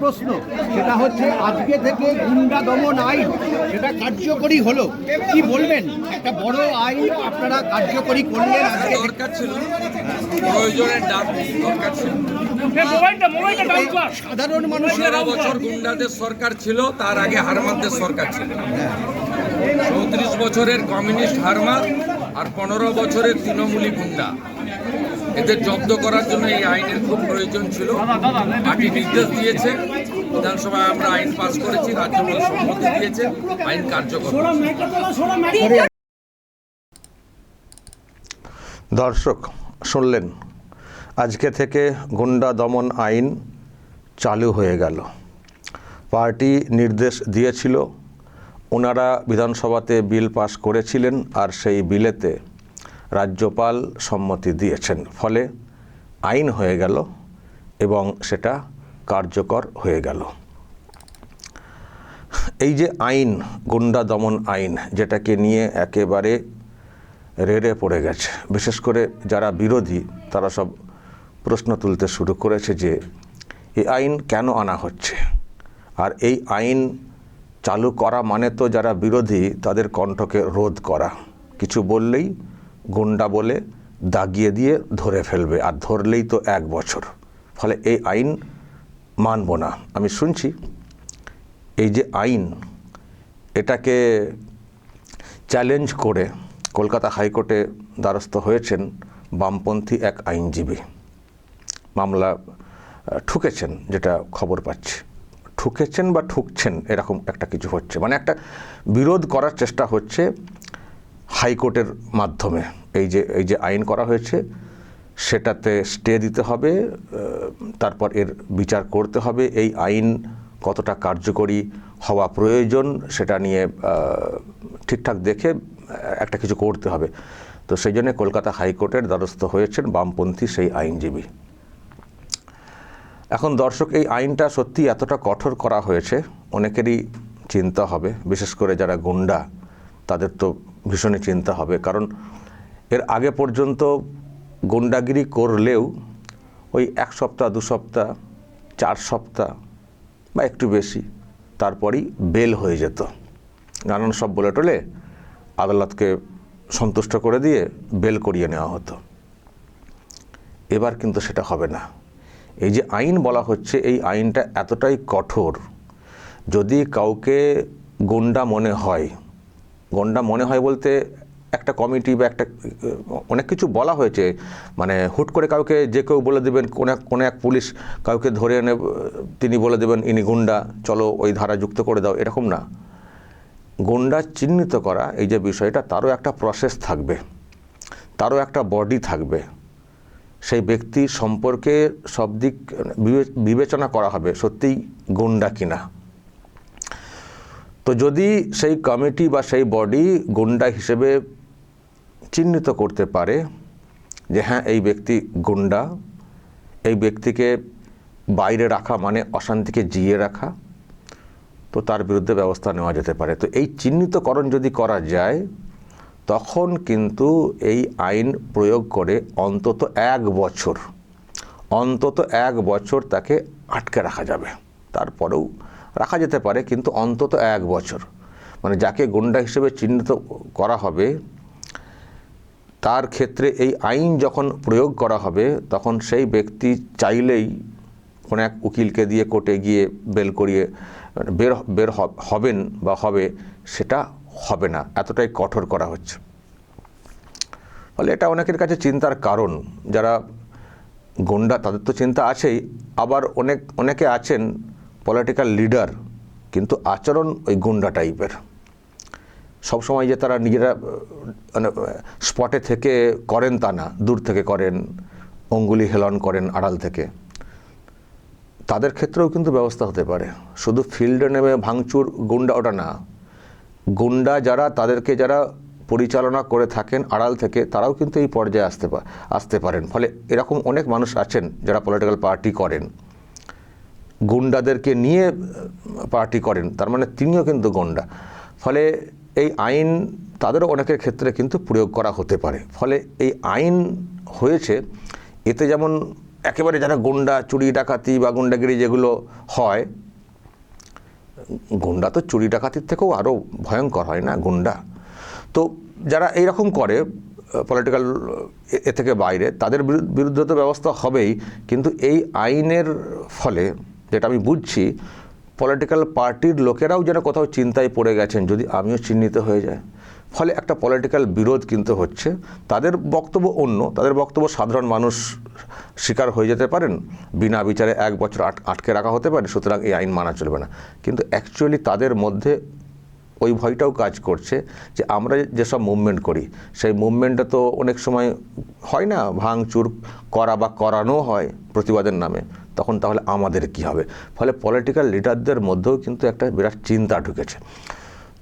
প্রশ্ন, সেটা হচ্ছে আজকে থেকে গুন্ডা দমন আইন সেটা কার্যকরী হলো, কি বলবেন? একটা বড় আইন আপনারা কার্যকরী করলেন, আজকে দরকার ছিল, প্রয়োজনের দরকার ছিল। সাধারণ মানুষের 15 বছর গুন্ডাদের সরকার ছিল, তার আগে হারমাতদের সরকার ছিল। 34 বছরের কমিউনিস্ট হারমাত আর 15 বছরের তৃণমূলী গুন্ডা, এদের জব্দ করার জন্য এই আইনের খুব প্রয়োজন ছিল। পার্টি নির্দেশ দিয়েছে, বিধানসভায় আমরা আইন পাস করেছি, রাজ্যপাল সম্মতি দিয়েছে, আইন কার্যকর। দর্শক শুনলেন, আজকে থেকে গুন্ডা দমন আইন চালু হয়ে গেল। পার্টি নির্দেশ দিয়েছিল, ওনারা বিধানসভাতে বিল পাস করেছিলেন, আর সেই বিলেতে রাজ্যপাল সম্মতি দিয়েছেন, ফলে আইন হয়ে গেল এবং সেটা কার্যকর হয়ে গেল। এই যে আইন, গুন্ডা দমন আইন, যেটাকে নিয়ে একেবারে রেড়ে পড়ে গেছে, বিশেষ করে যারা বিরোধী তারা সব প্রশ্ন তুলতে শুরু করেছে যে এই আইন কেন আনা হচ্ছে, আর এই আইন চালু করা মানে তো যারা বিরোধী তাদের কণ্ঠকে রোধ করা, কিছু বললেই গুন্ডা বলে দাগিয়ে দিয়ে ধরে ফেলবে, আর ধরলেই তো 1 বছর, ফলে এই আইন মানব না। আমি শুনছি এই যে আইন, এটাকে চ্যালেঞ্জ করে কলকাতা হাইকোর্টে দ্বারস্থ হয়েছেন বামপন্থী এক আইনজীবী, মামলা ঠুকেছেন, যেটা খবর পাচ্ছি, ঠুকেছেন বা ঠুকছেন এরকম একটা কিছু হচ্ছে, মানে একটা বিরোধ করার চেষ্টা হচ্ছে হাইকোর্টের মাধ্যমে। এই যে আইন করা হয়েছে সেটাতে স্টে দিতে হবে, তারপর এর বিচার করতে হবে, এই আইন কতটা কার্যকরী হওয়া প্রয়োজন সেটা নিয়ে ঠিকঠাক দেখে একটা কিছু করতে হবে। তো সেই জন্য কলকাতা হাইকোর্টের দ্বারস্থ হয়েছেন বামপন্থী সেই আইনজীবী। এখন দর্শক, এই আইনটা সত্যি এতটা কঠোর করা হয়েছে, অনেকেরই চিন্তা হবে, বিশেষ করে যারা গুন্ডা তাদের তো ভীষণই চিন্তা হবে, কারণ এর আগে পর্যন্ত গুন্ডাগিরি করলেও ওই 1 সপ্তাহ 2 সপ্তাহ 4 সপ্তাহ বা একটু বেশি, তারপরই বেল হয়ে যেত, নানান সব বলে টলে আদালতকে সন্তুষ্ট করে দিয়ে বেল করিয়ে নেওয়া হতো। এবার কিন্তু সেটা হবে না। এই যে আইন বলা হচ্ছে, এই আইনটা এতটাই কঠোর, যদি কাউকে গুন্ডা মনে হয়, গুন্ডা মনে হয় বলতে একটা কমিটি বা একটা অনেক কিছু বলা হয়েছে, মানে হুট করে কাউকে যে কেউ বলে দেবেন, কোনো এক পুলিশ কাউকে ধরে এনে তিনি বলে দেবেন ইনি গুন্ডা, চলো ওই ধারা যুক্ত করে দাও, এরকম না। গুন্ডা চিহ্নিত করা এই যে বিষয়টা, তারও একটা প্রসেস থাকবে, তারও একটা বডি থাকবে, সেই ব্যক্তি সম্পর্কে সব দিক বিবেচনা করা হবে সত্যিই গুন্ডা কিনা। তো যদি সেই কমিটি বা সেই বডি গুন্ডা হিসেবে চিহ্নিত করতে পারে যে হ্যাঁ এই ব্যক্তি গুন্ডা, এই ব্যক্তিকে বাইরে রাখা মানে অশান্তিকে জিইয়ে রাখা, তো তার বিরুদ্ধে ব্যবস্থা নেওয়া যেতে পারে। তো এই চিহ্নিতকরণ যদি করা যায়, তখন কিন্তু এই আইন প্রয়োগ করে অন্তত 1 বছর তাকে আটকে রাখা যাবে, তারপরেও রাখা যেতে পারে, কিন্তু অন্তত 1 বছর, মানে যাকে গুন্ডা হিসেবে চিহ্নিত করা হবে তার ক্ষেত্রে এই আইন যখন প্রয়োগ করা হবে, তখন সেই ব্যক্তি চাইলেই কোনো এক উকিলকে দিয়ে কোর্টে গিয়ে বেল করিয়ে বের হবেন বা হবে, সেটা হবে না, এতটাই কঠোর করা হচ্ছে। ফলে এটা অনেকের কাছে চিন্তার কারণ, যারা গুন্ডা তাদের তো চিন্তা আছেই, আবার অনেকে আছেন পলিটিক্যাল লিডার কিন্তু আচরণ ওই গুন্ডা টাইপের, সবসময় যে তারা নিজেরা মানে স্পটে থেকে করেন তা না, দূর থেকে করেন, অঙ্গুলি হেলন করেন আড়াল থেকে, তাদের ক্ষেত্রেও কিন্তু ব্যবস্থা হতে পারে। শুধু ফিল্ডে নেমে ভাঙচুর গুন্ডা ওটা না, গুন্ডা যারা তাদেরকে যারা পরিচালনা করে থাকেন আড়াল থেকে, তারাও কিন্তু এই পর্যায়ে আসতে পারেন। ফলে এরকম অনেক মানুষ আছেন যারা পলিটিক্যাল পার্টি করেন, গুন্ডাদেরকে নিয়ে পার্টি করেন, তার মানে তিনিও কিন্তু গুন্ডা। ফলে এই আইন তাদেরও অনেকের ক্ষেত্রে কিন্তু প্রয়োগ করা হতে পারে। ফলে এই আইন হয়েছে, এতে যেমন একেবারে যারা গুন্ডা, চুরি ডাকাতি বা গুন্ডাগিরি যেগুলো হয়, গুন্ডা তো চুরি ডাকাতির থেকেও আরও ভয়ঙ্কর হয় না গুন্ডা। তো যারা এইরকম করে পলিটিক্যাল এ থেকে বাইরে, তাদের বিরুদ্ধে তো ব্যবস্থা হবেই, কিন্তু এই আইনের ফলে যেটা আমি বুঝছি, পলিটিক্যাল পার্টির লোকেরাও যেন কোথাও চিন্তায় পড়ে গেছেন, যদি আমিও চিহ্নিত হয়ে যায়। ফলে একটা পলিটিক্যাল বিরোধ কিন্তু হচ্ছে। তাদের বক্তব্য অন্য, তাদের বক্তব্য সাধারণ মানুষ শিকার হয়ে যেতে পারেন, বিনা বিচারে 1 বছর আটকে রাখা হতে পারে, সুতরাং এই আইন মানা চলবে না। কিন্তু অ্যাকচুয়ালি তাদের মধ্যে ওই ভয়টাও কাজ করছে যে আমরা যেসব মুভমেন্ট করি, সেই মুভমেন্টে তো অনেক সময় হয় না, ভাঙচুর করা বা করানো হয় প্রতিবাদের নামে, তখন তাহলে আমাদের কি হবে? ফলে পলিটিক্যাল লিডারদের মধ্যেও কিন্তু একটা বিরাট চিন্তা ঢুকেছে।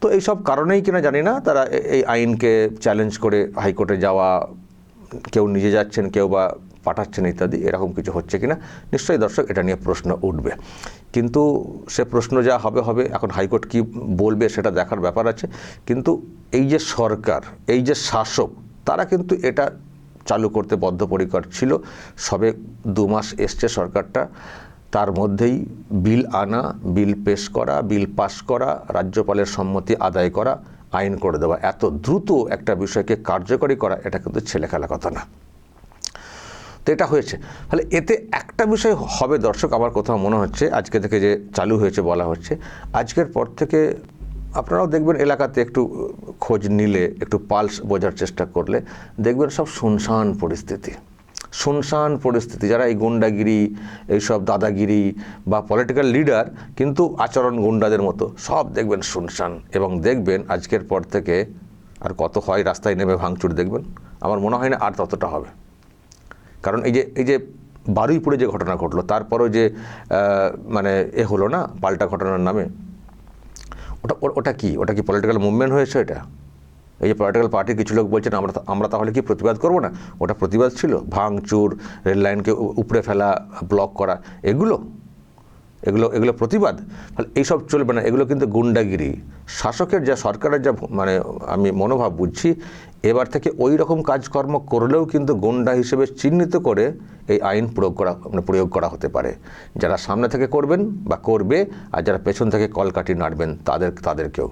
তো এইসব কারণেই কিনা জানি না, তারা এই আইনকে চ্যালেঞ্জ করে হাইকোর্টে যাওয়া, কেউ নিজে যাচ্ছেন, কেউ বা পাঠাচ্ছেন ইত্যাদি, এরকম কিছু হচ্ছে কিনা নিশ্চয়ই দর্শক এটা নিয়ে প্রশ্ন উঠবে। কিন্তু সে প্রশ্ন যা হবে হবে, এখন হাইকোর্ট কি বলবে সেটা দেখার ব্যাপার আছে। কিন্তু এই যে সরকার, এই যে শাসক, তারা কিন্তু এটা চালু করতে বদ্ধপরিকর ছিল। সবে 2 মাস এসছে সরকারটা, তার মধ্যেই বিল আনা, বিল পেশ করা, বিল পাস করা, রাজ্যপালের সম্মতি আদায় করা, আইন করে দেওয়া, এত দ্রুত একটা বিষয়কে কার্যকরী করা, এটা কিন্তু ছেলেখেলা কথা না। তো এটা হয়েছে। ফলে এতে একটা বিষয় হবে দর্শক, আমার কোথাও মনে হচ্ছে, আজকে থেকে যে চালু হয়েছে বলা হচ্ছে, আজকের পর থেকে আপনারাও দেখবেন এলাকাতে একটু খোঁজ নিলে, একটু পালস বোঝার চেষ্টা করলে দেখবেন সব শুনশান পরিস্থিতি, শুনশান পরিস্থিতি। যারা এই গুন্ডাগিরি, এইসব দাদাগিরি বা পলিটিক্যাল লিডার কিন্তু আচরণ গুন্ডাদের মতো, সব দেখবেন শুনশান। এবং দেখবেন আজকের পর থেকে আর কত হয় রাস্তায় নেমে ভাঙচুর দেখবেন, আমার মনে হয় না আর ততটা হবে। কারণ এই যে বারুইপুরে যে ঘটনা ঘটলো, তারপরও যে মানে হলো না পাল্টা ঘটনার নামে, ওটা কি পলিটিক্যাল মুভমেন্ট হয়েছে? এটা এই যে পলিটিক্যাল পার্টির কিছু লোক বলছেন আমরা তাহলে কি প্রতিবাদ করব না? ওটা প্রতিবাদ ছিল? ভাঙচুর, রেল লাইনকে উপড়ে ফেলা, ব্লক করা, এগুলো প্রতিবাদ? তাহলে এইসব চলবে না, এগুলো কিন্তু গুন্ডাগিরি। শাসকের যা, সরকারের যা মানে আমি মনোভাব বুঝছি, এবার থেকে ওই রকম কাজকর্ম করলেও কিন্তু গুন্ডা হিসেবে চিহ্নিত করে এই আইন প্রয়োগ করা হতে পারে। যারা সামনে থেকে করবেন বা করবে, আর যারা পেছন থেকে কলকাঠি নাড়বেন তাদেরকেও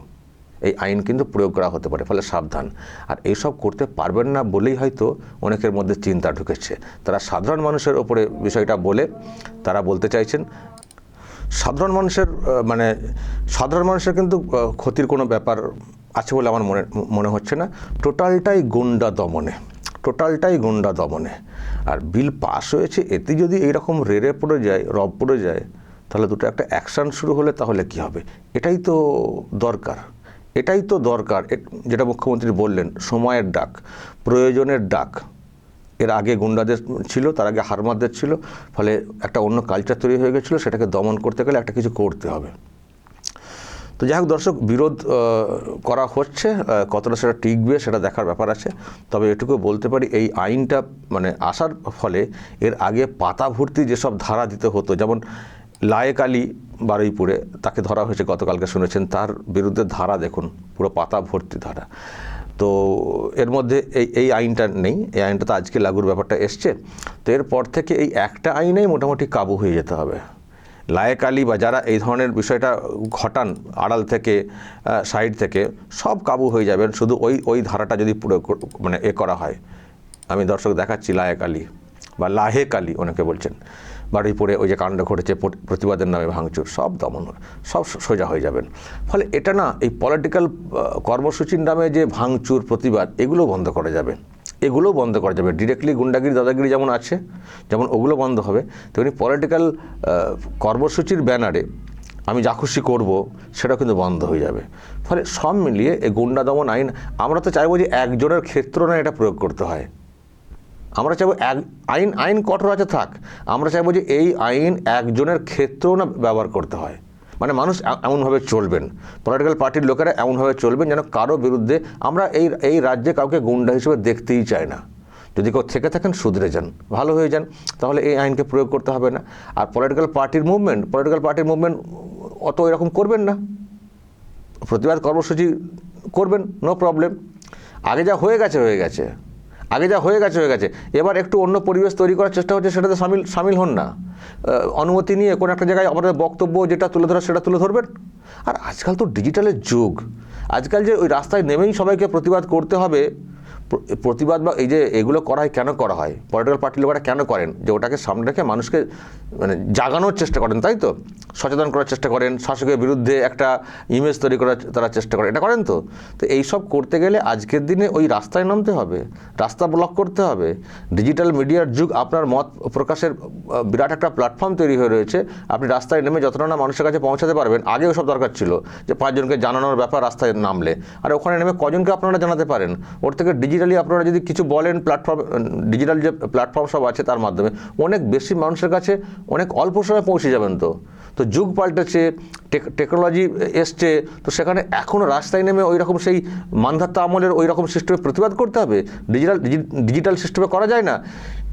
এই আইন কিন্তু প্রয়োগ করা হতে পারে। ফলে সাবধান। আর এইসব করতে পারবেন না বলেই হয়তো অনেকের মধ্যে চিন্তা ঢুকেছে। তারা সাধারণ মানুষের ওপরে বিষয়টা বলে তারা বলতে চাইছেন, সাধারণ মানুষের কিন্তু ক্ষতির কোনো ব্যাপার আছে বলে আমার মনে হচ্ছে না। টোটালটাই গুন্ডা দমনে। আর বিল পাস হয়েছে, এতে যদি এইরকম রেড়ে পড়ে যায়, রব পড়ে যায়, তাহলে দুটো একটা অ্যাকশান শুরু হলে তাহলে কি হবে? এটাই তো দরকার। যেটা মুখ্যমন্ত্রী বললেন, সময়ের ডাক, প্রয়োজনের ডাক। এর আগে গুন্ডাদের ছিল, তার আগে হারমাদদের ছিল, ফলে একটা অন্য কালচার তৈরি হয়ে গেছিলো। সেটাকে দমন করতে গেলে একটা কিছু করতে হবে। তো যাই হোক দর্শক, বিরোধ করা হচ্ছে, কতটা সেটা টিকবে সেটা দেখার ব্যাপার আছে। তবে এটুকু বলতে পারি, এই আইনটা আসার ফলে এর আগে পাতা ভর্তি যেসব ধারা দিতে হতো, যেমন লায়েক আলী বারুইপুরে, তাকে ধরা হয়েছে গতকালকে শুনেছেন, তার বিরুদ্ধে ধারা দেখুন, পুরো পাতা ভর্তি ধারা। তো এর মধ্যে এই আইনটা নেই, এই আইনটা তো আজকে লাগুর ব্যাপারটা এসছে। তো এরপর থেকে এই একটা আইনেই মোটামুটি কাবু হয়ে যেতে হবে। লায়েক আলী বা যারা এই ধরনের বিষয়টা ঘটান আড়াল থেকে, সাইড থেকে, সব কাবু হয়ে যাবেন শুধু ওই ধারাটা যদি পুরো করা হয়। আমি দর্শক দেখাচ্ছি লায়েক আলী বা লাহেক আলী অনেকে বলছেন, বারুইপুরে ওই যে কাণ্ড ঘটেছে প্রতিবাদের নামে ভাঙচুর, সব দমন, সব সোজা হয়ে যাবেন। ফলে এটা না, এই পলিটিক্যাল কর্মসূচির নামে যে ভাঙচুর, প্রতিবাদ, এগুলো বন্ধ করা যাবে। ডিরেক্টলি গুন্ডাগিরি, দাদাগিরি যেমন আছে, যেমন ওগুলো বন্ধ হবে, তেমনি পলিটিক্যাল কর্মসূচির ব্যানারে আমি যা খুশি করবো সেটাও কিন্তু বন্ধ হয়ে যাবে। ফলে সব মিলিয়ে এই গুন্ডা দমন আইন, আমরা তো চাইবো যে একজনের ক্ষেত্র না এটা প্রয়োগ করতে হয়। আমরা চাইবো আইন কঠোর আছে থাক, আমরা চাইবো যে এই আইন একজনের ক্ষেত্রেও না ব্যবহার করতে হয়। মানুষ এমনভাবে চলবেন, পলিটিক্যাল পার্টির লোকেরা এমনভাবে চলবেন যেন কারো বিরুদ্ধে, আমরা এই রাজ্যে কাউকে গুন্ডা হিসেবে দেখতেই চাই না। যদি কেউ থেকে থাকেন শুধরে যান, ভালো হয়ে যান, তাহলে এই আইনকে প্রয়োগ করতে হবে না। আর পলিটিক্যাল পার্টির মুভমেন্ট অত এরকম করবেন না, প্রতিবাদ কর্মসূচি করবেন, নো প্রবলেম। আগে যা হয়ে গেছে, আগে যা হয়ে গেছে, এবার একটু অন্য পরিবেশ তৈরি করার চেষ্টা হচ্ছে, সেটাতে সামিল হন না। অনুমতি নিয়ে কোনো একটা জায়গায় আপনাদের বক্তব্য যেটা তুলে ধরা সেটা তুলে ধরবেন। আর আজকাল তো ডিজিটালের যুগ, আজকাল যে ওই রাস্তায় নেমেই সবাইকে প্রতিবাদ করতে হবে, প্রতিবাদ বা এই যে এগুলো করা হয়, কেন করা হয়, পলিটিক্যাল পার্টির লোকেরা কেন করেন, যে ওটাকে সামনে রেখে মানুষকে মানে জাগানোর চেষ্টা করেন, তাই তো, সচেতন করার চেষ্টা করেন, শাসকের বিরুদ্ধে একটা ইমেজ তৈরি করার তারা চেষ্টা করেন, এটা করেন তো। তো এইসব করতে গেলে আজকের দিনে ওই রাস্তায় নামতে হবে, রাস্তা ব্লক করতে হবে। ডিজিটাল মিডিয়ার যুগ, আপনার মত প্রকাশের বিরাট একটা প্ল্যাটফর্ম তৈরি হয়ে রয়েছে। আপনি রাস্তায় নেমে যতটা না মানুষের কাছে পৌঁছাতে পারবেন, আগে ওসব দরকার ছিল যে 5 জনকে জানানোর ব্যাপার রাস্তায় নামলে, আর ওখানে নেমে কজনকে আপনারা জানাতে পারেন। ওর থেকে ডিজিটালি আপনারা যদি কিছু বলেন, ডিজিটাল যে প্ল্যাটফর্ম সব আছে তার মাধ্যমে অনেক বেশি মানুষের কাছে অনেক অল্প সময় পৌঁছে যাবেন। তো যুগ পাল্টেছে, টেকনোলজি এসছে, তো সেখানে এখনও রাস্তায় নেমে ওই রকম সেই মানধাত্তা আমলের ওই রকম সিস্টেমে প্রতিবাদ করতে হবে। ডিজিটাল সিস্টেমে করা যায় না।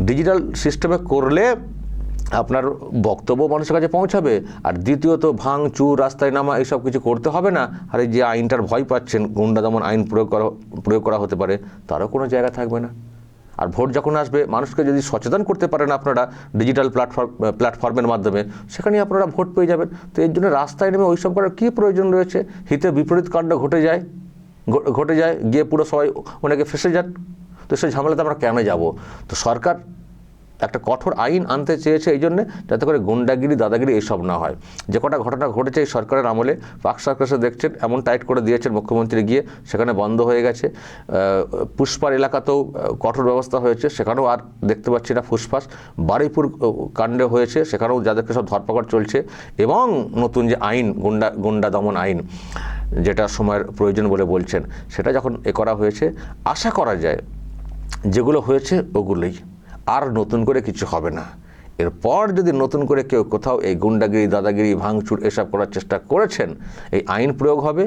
ডিজিটাল সিস্টেমে করলে আপনার বক্তব্য মানুষের কাছে পৌঁছাবে। আর দ্বিতীয়ত ভাঙচুর, রাস্তায় নামা এইসব কিছু করতে হবে না। আর এই যে আইনটার ভয় পাচ্ছেন, গুন্ডা দমন আইন প্রয়োগ করা হতে পারে, তারও কোনো জায়গা থাকবে না। আর ভোট যখন আসবে, মানুষকে যদি সচেতন করতে পারেন আপনারা ডিজিটাল প্ল্যাটফর্মের মাধ্যমে, সেখানে আপনারা ভোট পেয়ে যাবেন। তো এর জন্য রাস্তায় নেমে ওইসব করার কী প্রয়োজন রয়েছে? হিতে বিপরীত কাণ্ড ঘটে যায়, গিয়ে পুরো সবাই অনেকে ফেসে যান। তো সেই ঝামেলাতে আমরা কেন যাব? তো সরকার একটা কঠোর আইন আনতে চেয়েছে এই জন্যে, যাতে করে গুন্ডাগিরি, দাদাগিরি এইসব না হয়। যে কটা ঘটনা ঘটেছে এই সরকারের আমলে, পার্ক সার্কাসে দেখছেন এমন টাইট করে দিয়েছেন মুখ্যমন্ত্রী গিয়ে, সেখানে বন্ধ হয়ে গেছে। পুষ্পার এলাকাতেও কঠোর ব্যবস্থা হয়েছে, সেখানেও আর দেখতে পাচ্ছি না ফুসফাস। বারুইপুর কাণ্ডে হয়েছে, সেখানেও যাদেরকে সব ধরপাকড় চলছে। এবং নতুন যে আইন, গুন্ডা দমন আইন, যেটা সময়ের প্রয়োজন বলে বলছেন, সেটা যখন করা হয়েছে, আশা করা যায় যেগুলো হয়েছে ওগুলোই, আর নতুন করে কিছু হবে না। এরপর যদি নতুন করে কেউ কোথাও এই গুন্ডাগিরি, দাদাগিরি, ভাঙচুর এসব করার চেষ্টা করেছেন, এই আইন প্রয়োগ হবে।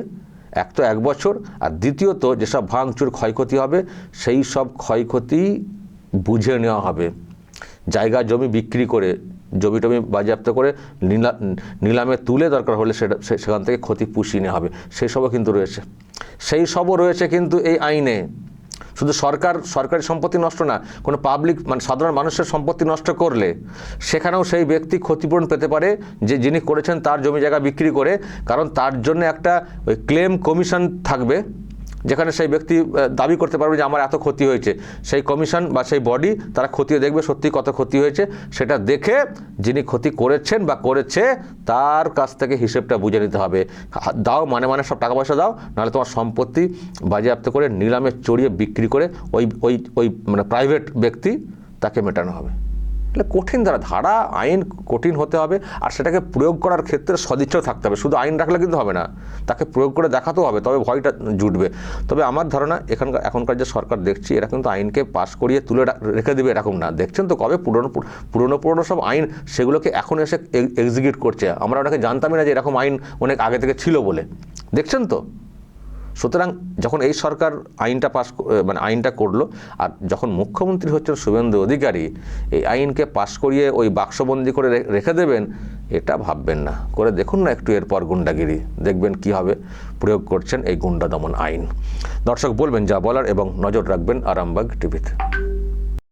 এক তো 1 বছর, আর দ্বিতীয়ত যেসব ভাঙচুর ক্ষয়ক্ষতি হবে, সেই সব ক্ষয়ক্ষতি বুঝে নেওয়া হবে। জায়গা জমি বিক্রি করে, জমি টমি বাজেয়াপ্ত করে নিলামে তুলে দরকার হলে সেখান থেকে ক্ষতি পুষিয়ে নেওয়া হবে। সেই সবও রয়েছে কিন্তু এই আইনে। শুধু সরকারি সম্পত্তি নষ্ট না, কোনো পাবলিক মানে সাধারণ মানুষের সম্পত্তি নষ্ট করলে সেখানেও সেই ব্যক্তি ক্ষতিপূরণ পেতে পারে, যিনি করেছেন তার জমি জায়গা বিক্রি করে। কারণ তার জন্য একটা ওই ক্লেম কমিশন থাকবে, যেখানে সেই ব্যক্তি দাবি করতে পারবে যে আমার এত ক্ষতি হয়েছে। সেই কমিশন বা সেই বডি তারা খতিয়ে দেখবে সত্যি কত ক্ষতি হয়েছে, সেটা দেখে যিনি ক্ষতি করেছেন বা করেছে তার কাছ থেকে হিসেবটা বুঝে নিতে হবে। দাও মানে সব টাকা পয়সা দাও, নাহলে তোমার সম্পত্তি বাজেয়াপ্ত করে নিলামে চড়িয়ে বিক্রি করে ওই মানে প্রাইভেট ব্যক্তি তাকে মেটানো হবে। তাহলে কঠিন ধারা আইন কঠিন হতে হবে, আর সেটাকে প্রয়োগ করার ক্ষেত্রে সদিচ্ছাও থাকতে হবে। শুধু আইন রাখলে কিন্তু হবে না, তাকে প্রয়োগ করে দেখাতেও হবে, তবে ভয়টা জুটবে। তবে আমার ধারণা এখনকার যে সরকার দেখছি, এরা কিন্তু আইনকে পাশ করিয়ে তুলে রেখে দেবে এরকম না। দেখছেন তো কবে পুরনো সব আইন, সেগুলোকে এখন এসে এক্সিকিউট করছে। আমরা ওটাকে জানতামই না যে এরকম আইন অনেক আগে থেকে ছিল বলে, দেখছেন তো। সুতরাং যখন এই সরকার আইনটা করলো, আর যখন মুখ্যমন্ত্রী হচ্ছেন শুভেন্দু অধিকারী, এই আইনকে পাশ করিয়ে ওই বাক্সবন্দি করে রেখে দেবেন, এটা ভাববেন না। করে দেখুন না একটু এরপর গুন্ডাগিরি, দেখবেন কি হবে প্রয়োগ করছেন এই গুন্ডা দমন আইন। দর্শক বলবেন যা বলার এবং নজর রাখবেন আরামবাগ টিভিতে।